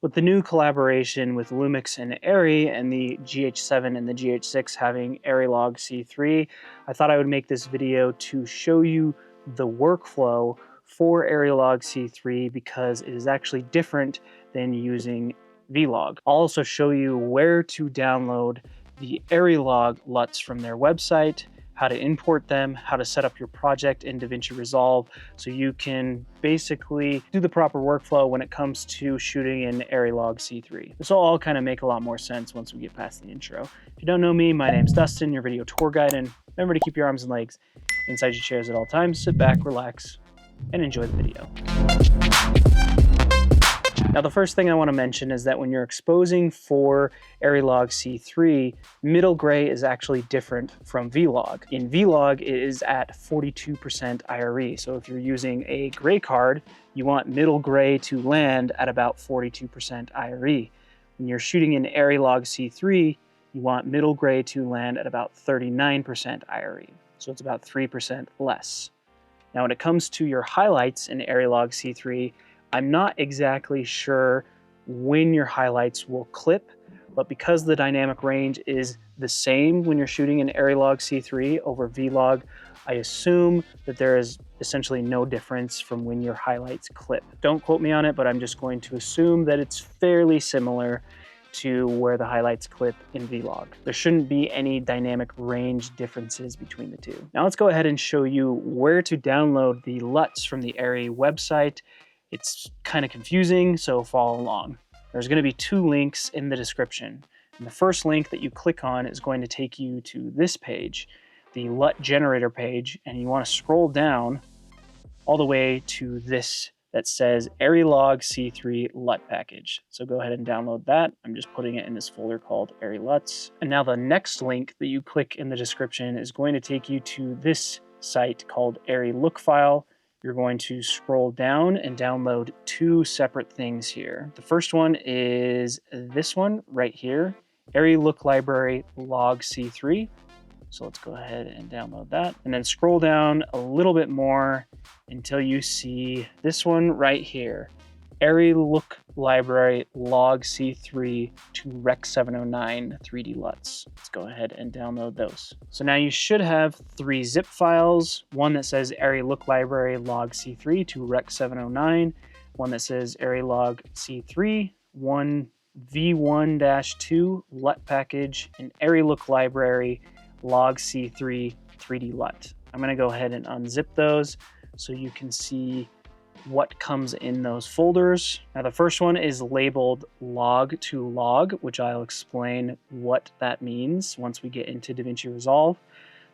With the new collaboration with Lumix and ARRI and the GH7 and the GH6 having ARRI LogC3, I thought I would make this video to show you the workflow for ARRI LogC3 because it is actually different than using Vlog. I'll also show you where to download the ARRI Log LUTs from their website, how to import them, how to set up your project in DaVinci Resolve so you can basically do the proper workflow when it comes to shooting in ARRI LogC3. This will all kind of make a lot more sense once we get past the intro. If you don't know me, my name's Dustin, your video tour guide, and remember to keep your arms and legs inside your chairs at all times. Sit back, relax, and enjoy the video. Now, the first thing I want to mention is that when you're exposing for ARRI LogC3, middle gray is actually different from Vlog. In Vlog, it is at 42% IRE. So if you're using a gray card, you want middle gray to land at about 42% IRE. When you're shooting in ARRI LogC3, you want middle gray to land at about 39% IRE. So it's about 3% less. Now, when it comes to your highlights in ARRI LogC3, I'm not exactly sure when your highlights will clip, but because the dynamic range is the same when you're shooting in ARRI LogC3 over Vlog, I assume that there is essentially no difference from when your highlights clip. Don't quote me on it, but I'm just going to assume that it's fairly similar to where the highlights clip in Vlog. There shouldn't be any dynamic range differences between the two. Now let's go ahead and show you where to download the LUTs from the ARRI website. It's kind of confusing, so follow along. There's going to be two links in the description. And the first link that you click on is going to take you to this page, the LUT generator page, and you want to scroll down all the way to this that says ARRI LogC3 LUT package. So go ahead and download that. I'm just putting it in this folder called ARRI LUTs. And now the next link that you click in the description is going to take you to this site called ARRI LOOK File. You're going to scroll down and download two separate things here. The first one is this one right here, ARRI Look Library LogC3. So let's go ahead and download that. And then scroll down a little bit more until you see this one right here, ARRI Look Library LogC3 to Rec 709 3D LUTs. Let's go ahead and download those. So now you should have three zip files, one that says ARRI Look Library LogC3 to Rec 709, one that says ARRI LogC3, one V1-2 LUT package, and ARRI Look Library LogC3 3D LUT. I'm going to go ahead and unzip those so you can see what comes in those folders. Now the first one is labeled log to log, which I'll explain what that means once we get into DaVinci Resolve.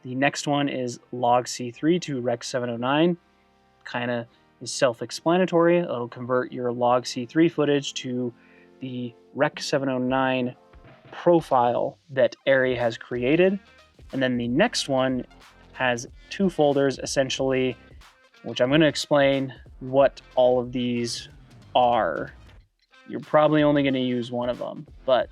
The next one is LogC3 to Rec 709, kind of is self-explanatory. It'll convert your LogC3 footage to the Rec 709 profile that ARRI has created. And then the next one has two folders essentially, which I'm going to explain what all of these are. You're probably only going to use one of them, but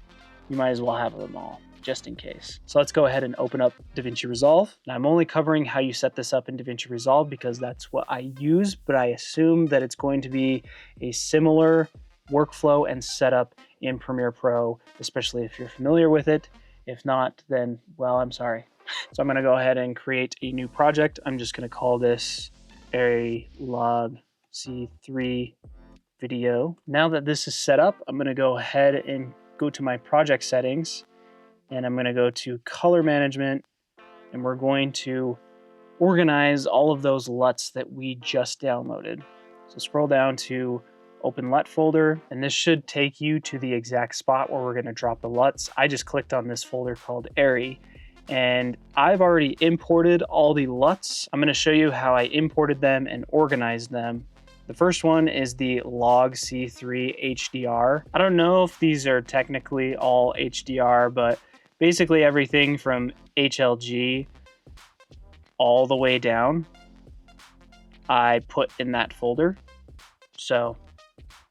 you might as well have them all, just in case. So let's go ahead and open up DaVinci Resolve. Now I'm only covering how you set this up in DaVinci Resolve because that's what I use, but I assume that it's going to be a similar workflow and setup in Premiere Pro, especially if you're familiar with it. If not, then, well, I'm sorry. So I'm going to go ahead and create a new project. I'm just going to call this ARRI LogC3 video. Now that this is set up, I'm going to go ahead and go to my project settings, and I'm going to go to color management, and we're going to organize all of those LUTs that we just downloaded. So scroll down to open LUT folder, and this should take you to the exact spot where we're going to drop the LUTs. I just clicked on this folder called ARRI, and I've already imported all the LUTs. I'm going to show you how I imported them and organized them. The first one is the LogC3 HDR. I don't know if these are technically all HDR, but basically everything from HLG all the way down, I put in that folder. So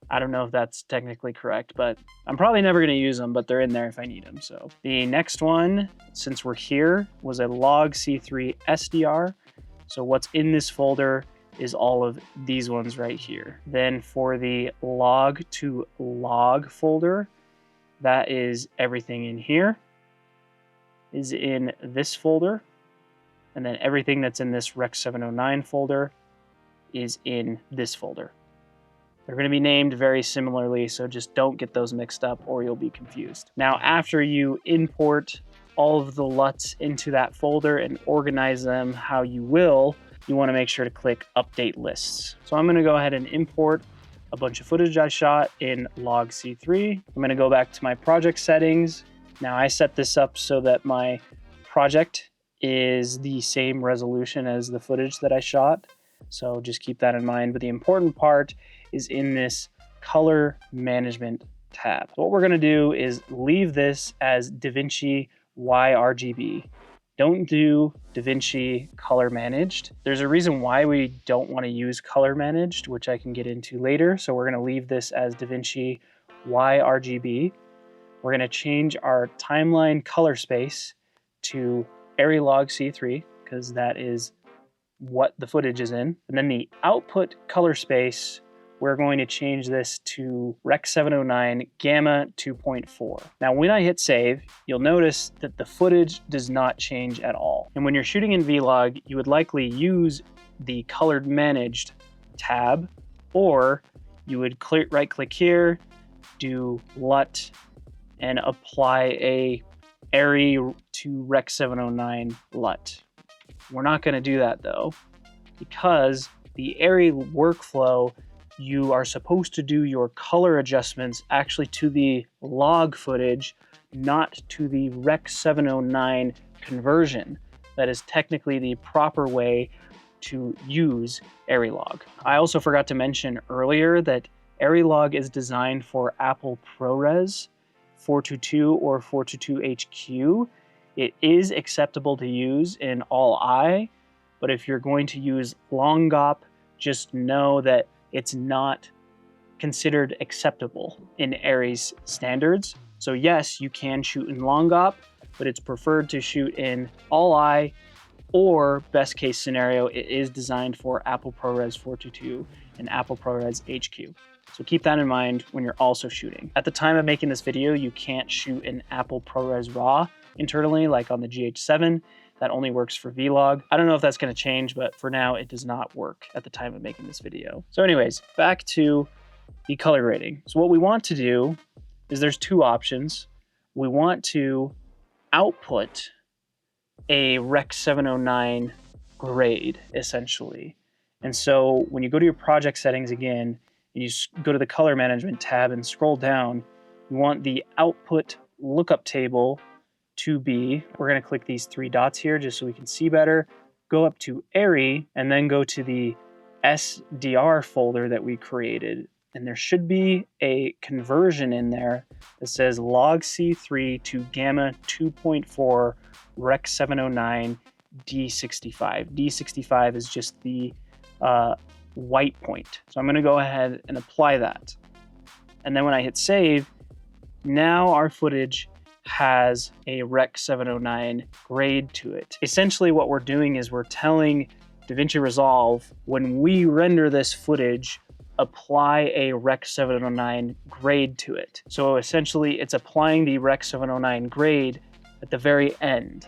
I don't know if that's technically correct, but I'm probably never going to use them, but they're in there if I need them. So the next one, since we're here, was a LogC3 SDR. So what's in this folder is all of these ones right here. Then for the log to log folder, that is everything in here is in this folder. And then everything that's in this Rec 709 folder is in this folder. They're going to be named very similarly, so just don't get those mixed up or you'll be confused. Now, after you import all of the LUTs into that folder and organize them how you will, you want to make sure to click Update Lists. So I'm going to go ahead and import a bunch of footage I shot in LogC3. I'm going to go back to my project settings. Now I set this up so that my project is the same resolution as the footage that I shot. So just keep that in mind. But the important part is in this color management tab. So what we're going to do is leave this as DaVinci YRGB. Don't do DaVinci color managed. There's a reason why we don't want to use color managed, which I can get into later. So we're going to leave this as DaVinci YRGB. We're going to change our timeline color space to ARRI LogC3 because that is what the footage is in. And then the output color space, we're going to change this to Rec 709 Gamma 2.4. Now, when I hit save, you'll notice that the footage does not change at all. And when you're shooting in Vlog, you would likely use the colored managed tab, or you would right click here, do LUT, and apply a ARRI to Rec 709 LUT. We're not going to do that though, because the ARRI workflow, you are supposed to do your color adjustments actually to the log footage, not to the Rec 709 conversion. That is technically the proper way to use ARRI Log. I also forgot to mention earlier that ARRI Log is designed for Apple ProRes 422 or 422HQ. It is acceptable to use in all-I, but if you're going to use LongOp, just know that it's not considered acceptable in ARRI's standards. So yes, you can shoot in LongOp, but it's preferred to shoot in all-I, or best case scenario, it is designed for Apple ProRes 422 and Apple ProRes HQ. So keep that in mind when you're also shooting. At the time of making this video, you can't shoot in Apple ProRes RAW internally, like on the GH7. That only works for Vlog. I don't know if that's going to change, but for now, it does not work at the time of making this video. So anyways, back to the color grading. So what we want to do is there's two options. We want to output a Rec 709 grade, essentially. And so when you go to your project settings again, and you go to the color management tab and scroll down, you want the output lookup table to be, we're going to click these three dots here just so we can see better, go up to ARRI, and then go to the SDR folder that we created. And there should be a conversion in there that says LogC3 to Gamma 2.4 Rec 709 D65. D65 is just the white point. So I'm going to go ahead and apply that. And then when I hit save, now our footage has a Rec 709 grade to it. Essentially what we're doing is we're telling DaVinci Resolve, when we render this footage, apply a Rec 709 grade to it. So essentially it's applying the Rec 709 grade at the very end.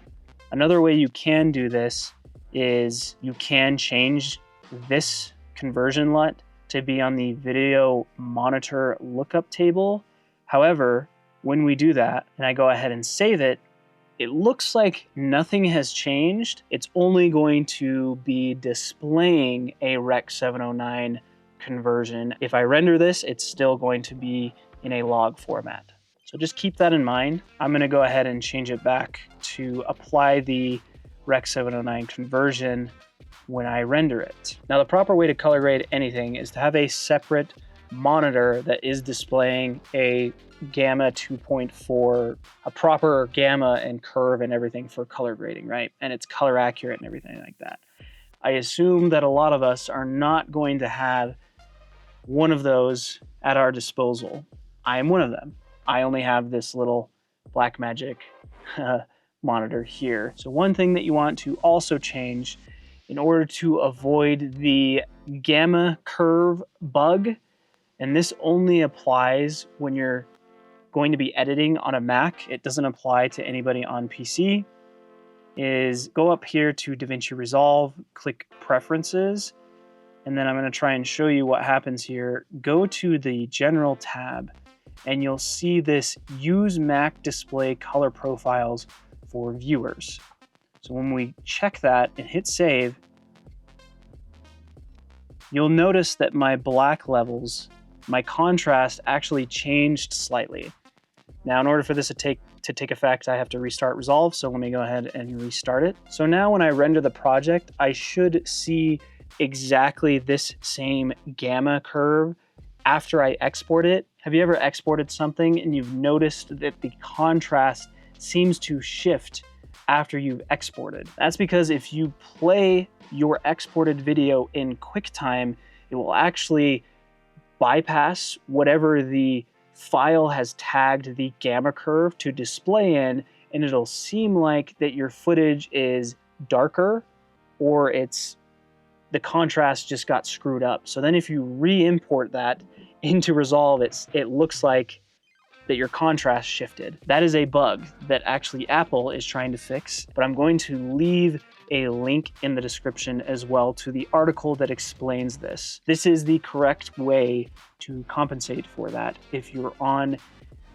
Another way you can do this is you can change this conversion LUT to be on the video monitor lookup table. However, when we do that and I go ahead and save it, it looks like nothing has changed. It's only going to be displaying a Rec 709 conversion. If I render this, it's still going to be in a log format. So just keep that in mind. I'm going to go ahead and change it back to apply the Rec 709 conversion when I render it. Now, the proper way to color grade anything is to have a separate monitor that is displaying a Gamma 2.4, a proper gamma and curve and everything for color grading, right? And it's color accurate and everything like that. I assume that a lot of us are not going to have one of those at our disposal. I am one of them. I only have this little Blackmagic monitor here. So one thing that you want to also change in order to avoid the gamma curve bug, and this only applies when you're going to be editing on a Mac. It doesn't apply to anybody on PC, is go up here to DaVinci Resolve, click Preferences, and then I'm going to try and show you what happens here. Go to the General tab, and you'll see this Use Mac Display Color Profiles for Viewers. So when we check that and hit Save, you'll notice that my black levels, my contrast actually changed slightly. Now, in order for this to take effect, I have to restart Resolve, so let me go ahead and restart it. So now when I render the project, I should see exactly this same gamma curve after I export it. Have you ever exported something and you've noticed that the contrast seems to shift after you've exported? That's because if you play your exported video in QuickTime, it will actually bypass whatever the file has tagged the gamma curve to display in, and it'll seem like that your footage is darker or the contrast just got screwed up. So then if you re-import that into Resolve, it looks like that your contrast shifted. That is a bug that actually Apple is trying to fix, but I'm going to leave a link in the description as well to the article that explains this. This is the correct way to compensate for that if you're on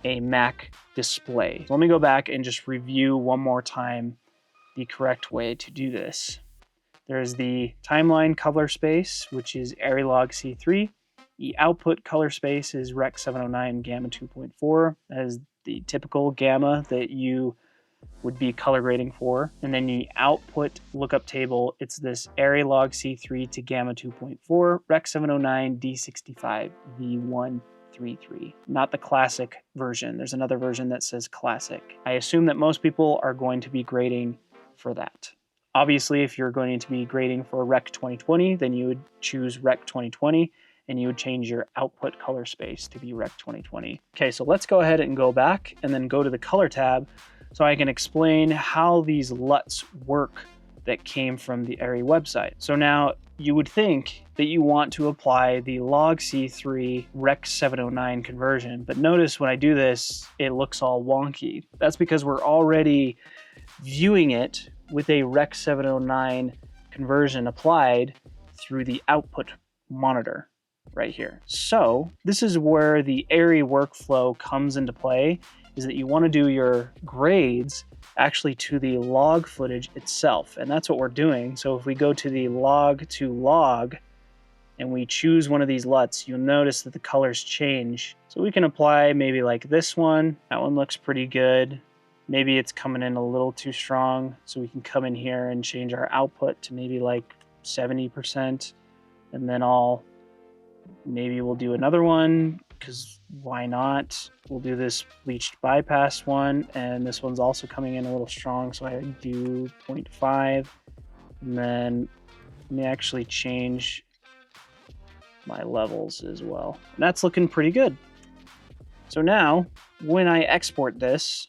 a Mac display. So let me go back and just review one more time the correct way to do this. There's the timeline color space, which is ARRI LogC3. The output color space is Rec 709 Gamma 2.4. That is the typical gamma that you would be color grading for. And then the output lookup table, it's this ARRI LogC3 to Gamma 2.4, Rec 709 D65 V133. Not the classic version. There's another version that says classic. I assume that most people are going to be grading for that. Obviously, if you're going to be grading for Rec 2020, then you would choose Rec 2020, and you would change your output color space to be Rec 2020. Okay, so let's go ahead and go back and then go to the color tab so I can explain how these LUTs work that came from the ARRI website. So now you would think that you want to apply the LogC3 Rec 709 conversion, but notice when I do this, it looks all wonky. That's because we're already viewing it with a Rec 709 conversion applied through the output monitor right here. So this is where the ARRI workflow comes into play, is that you want to do your grades actually to the log footage itself, and that's what we're doing. So if we go to the log to log and we choose one of these LUTs, you'll notice that the colors change. So we can apply maybe like this one. That one looks pretty good. Maybe it's coming in a little too strong, so we can come in here and change our output to maybe like 70%, and then maybe we'll do another one, because why not? We'll do this bleached bypass one, and this one's also coming in a little strong, so I do 0.5, and then let me actually change my levels as well. And that's looking pretty good. So now, when I export this,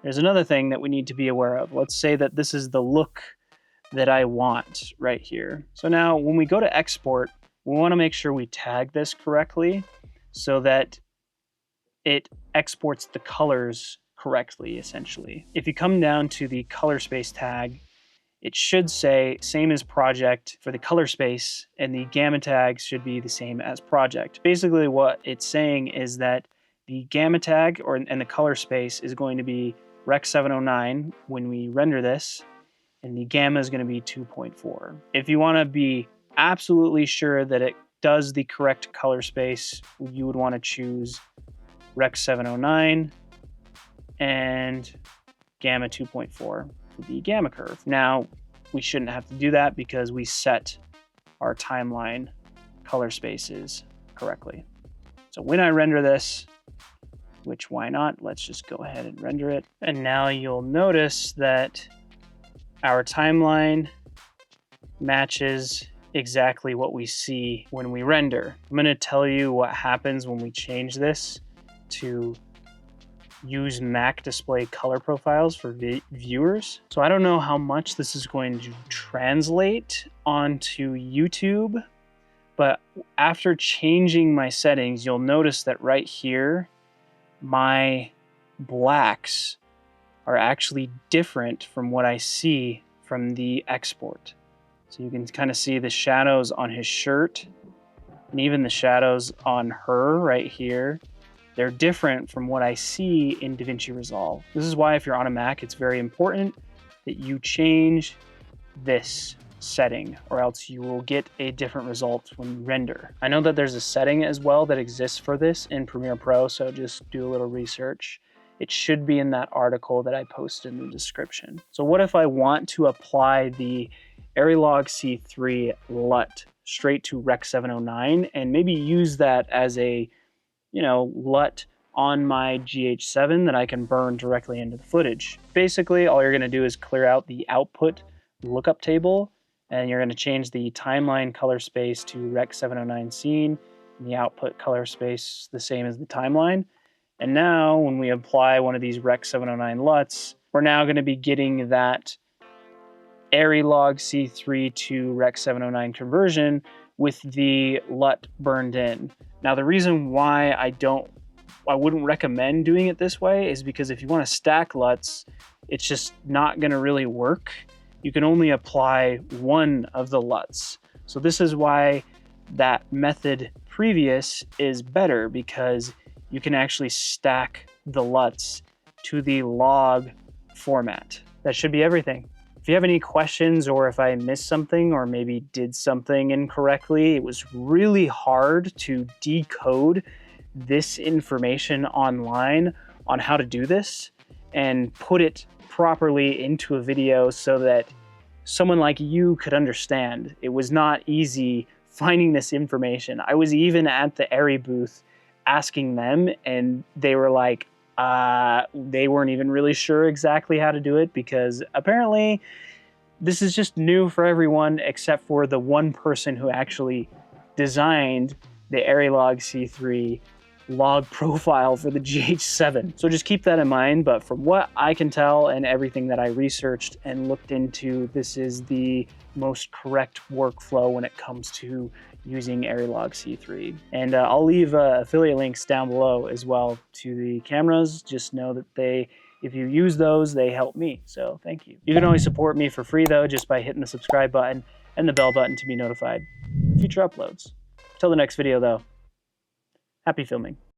there's another thing that we need to be aware of. Let's say that this is the look that I want right here. So now when we go to export, we want to make sure we tag this correctly so that it exports the colors correctly, essentially. If you come down to the color space tag, it should say same as project for the color space, and the gamma tag should be the same as project. Basically what it's saying is that the gamma tag and the color space is going to be Rec 709 when we render this, and the gamma is going to be 2.4. If you want to be absolutely sure that it does the correct color space, you would want to choose Rec 709 and gamma 2.4 for the gamma curve. Now, we shouldn't have to do that because we set our timeline color spaces correctly. So when I render this, which why not? Let's just go ahead and render it. And now you'll notice that our timeline matches exactly what we see when we render. I'm going to tell you what happens when we change this to use Mac display color profiles for viewers. So I don't know how much this is going to translate onto YouTube, but after changing my settings, you'll notice that right here, my blacks are actually different from what I see from the export. So you can kind of see the shadows on his shirt and even the shadows on her right here. They're different from what I see in DaVinci Resolve. This is why if you're on a Mac, it's very important that you change this setting, or else you will get a different result when you render. I know that there's a setting as well that exists for this in Premiere Pro, so just do a little research. It should be in that article that I posted in the description. So what if I want to apply the ARRI LogC3 LUT straight to Rec 709 and maybe use that as a, LUT on my GH7 that I can burn directly into the footage? Basically, all you're gonna do is clear out the output lookup table, and you're gonna change the timeline color space to Rec 709 scene, and the output color space the same as the timeline. And now when we apply one of these Rec 709 LUTs, we're now gonna be getting that ARRI LogC3 to Rec 709 conversion with the LUT burned in. Now the reason why I wouldn't recommend doing it this way is because if you want to stack LUTs, it's just not going to really work. You can only apply one of the LUTs. So this is why that method previous is better, because you can actually stack the LUTs to the log format. That should be everything. If you have any questions, or if I missed something or maybe did something incorrectly, it was really hard to decode this information online on how to do this and put it properly into a video so that someone like you could understand. It was not easy finding this information. I was even at the ARRI booth asking them, and they were like, they weren't even really sure exactly how to do it, because apparently this is just new for everyone except for the one person who actually designed the ARRI LogC3 log profile for the GH7. So just keep that in mind, but from what I can tell and everything that I researched and looked into, this is the most correct workflow when it comes to using ARRI LogC3. And I'll leave affiliate links down below as well to the cameras. Just know that if you use those, they help me, so thank you. You can always support me for free though, just by hitting the subscribe button and the bell button to be notified of future uploads. Till the next video though, happy filming.